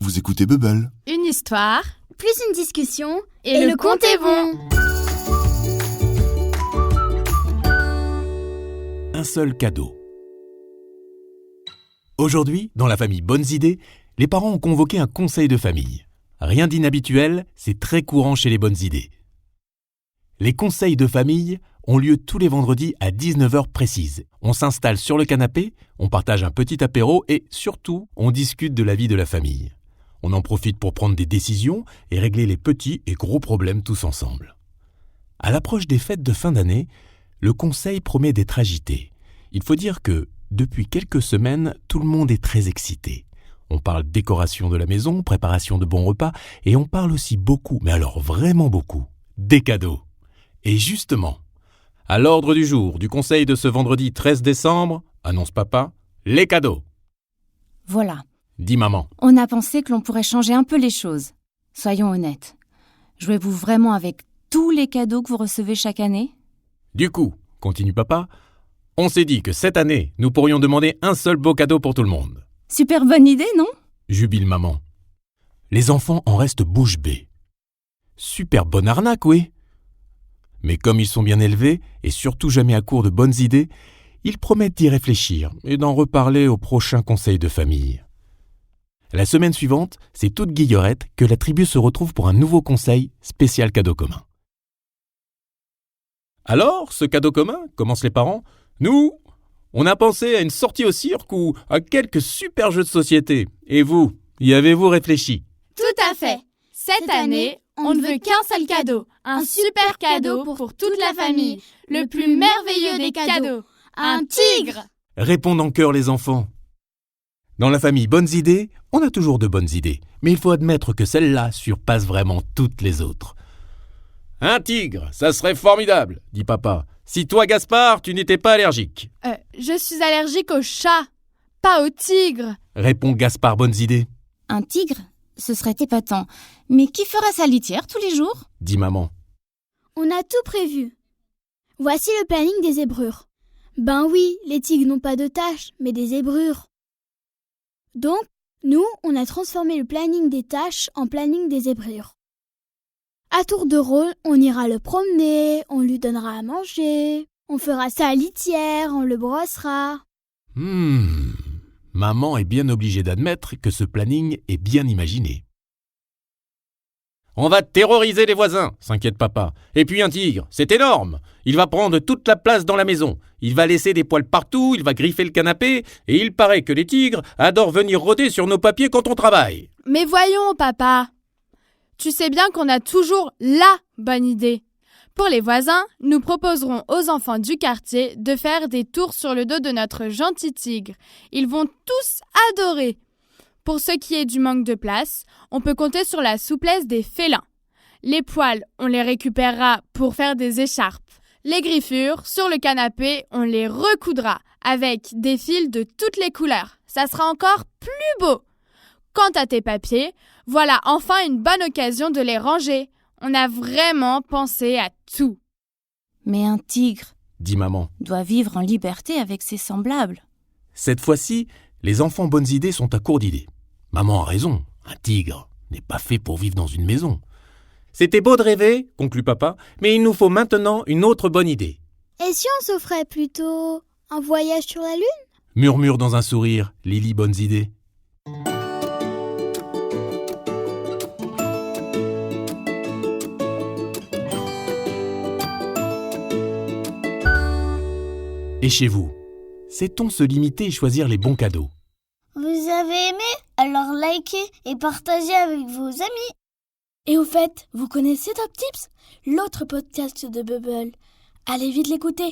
Vous écoutez Bubble. Une histoire, plus une discussion, et le conte est bon. Un seul cadeau. Aujourd'hui, dans la famille Bonnes Idées, les parents ont convoqué un conseil de famille. Rien d'inhabituel, c'est très courant chez les Bonnes Idées. Les conseils de famille ont lieu tous les vendredis à 19h précises. On s'installe sur le canapé, on partage un petit apéro et surtout, on discute de la vie de la famille. On en profite pour prendre des décisions et régler les petits et gros problèmes tous ensemble. À l'approche des fêtes de fin d'année, le conseil promet d'être agité. Il faut dire que, depuis quelques semaines, tout le monde est très excité. On parle décoration de la maison, préparation de bons repas, et on parle aussi beaucoup, mais alors vraiment beaucoup, des cadeaux. Et justement, à l'ordre du jour du conseil de ce vendredi 13 décembre, annonce papa, les cadeaux. Voilà, Dit maman. on a pensé que l'on pourrait changer un peu les choses. Soyons honnêtes. Jouez-vous vraiment avec tous les cadeaux que vous recevez chaque année ? Du coup, continue papa, on s'est dit que cette année, nous pourrions demander un seul beau cadeau pour tout le monde. Super bonne idée, non ? Jubile maman. Les enfants en restent bouche bée. Super bonne arnaque, oui. Mais comme ils sont bien élevés, et surtout jamais à court de bonnes idées, ils promettent d'y réfléchir et d'en reparler au prochain conseil de famille. La semaine suivante, c'est toute guillerette que la tribu se retrouve pour un nouveau conseil spécial cadeau commun. Alors, ce cadeau commun, commencent les parents, nous, on a pensé à une sortie au cirque ou à quelques super jeux de société. Et vous, y avez-vous réfléchi ? Tout à fait. Cette année, on ne veut qu'un seul cadeau. Un super cadeau pour toute la famille. Le plus merveilleux des cadeaux. Un tigre ! Répondent en chœur les enfants. Dans la famille Bonnes Idées, on a toujours de bonnes idées, mais il faut admettre que celle-là surpasse vraiment toutes les autres. Un tigre, ça serait formidable, dit papa. Si toi, Gaspard, tu n'étais pas allergique. Je suis allergique aux chats, pas aux tigres. Répond Gaspard Bonnes Idées, Un tigre ? Ce serait épatant. Mais qui fera sa litière tous les jours ? dit maman. On a tout prévu. Voici le planning des zébrures. Ben oui, les tigres n'ont pas de tâches, mais des zébrures. Donc, nous, on a transformé le planning des tâches en planning des zébrures. À tour de rôle, on ira le promener, on lui donnera à manger, on fera sa litière, on le brossera. Maman est bien obligée d'admettre que ce planning est bien imaginé. On va terroriser les voisins, s'inquiète papa. Et puis un tigre, c'est énorme. Il va prendre toute la place dans la maison. Il va laisser des poils partout, il va griffer le canapé, et il paraît que les tigres adorent venir rôder sur nos papiers quand on travaille. Mais voyons, papa. Tu sais bien qu'on a toujours la bonne idée. Pour les voisins, nous proposerons aux enfants du quartier de faire des tours sur le dos de notre gentil tigre. Ils vont tous adorer. Pour ce qui est du manque de place, on peut compter sur la souplesse des félins. Les poils, on les récupérera pour faire des écharpes. Les griffures, sur le canapé, on les recoudra avec des fils de toutes les couleurs. Ça sera encore plus beau. Quant à tes papiers, voilà enfin une bonne occasion de les ranger. On a vraiment pensé à tout. Mais un tigre Dit maman. doit vivre en liberté avec ses semblables. Cette fois-ci, les enfants Bonnes Idées sont à court d'idées. Maman a raison, un tigre n'est pas fait pour vivre dans une maison. C'était beau de rêver, conclut papa, mais il nous faut maintenant une autre bonne idée. Et si on s'offrait plutôt un voyage sur la Lune ? Murmure dans un sourire Lily Bonnes Idées. Et chez vous, sait-on se limiter et choisir les bons cadeaux ? Vous avez aimé ? Alors likez et partagez avec vos amis. Et au fait, vous connaissez Top Tips ? L'autre podcast de Bubble. Allez vite l'écouter,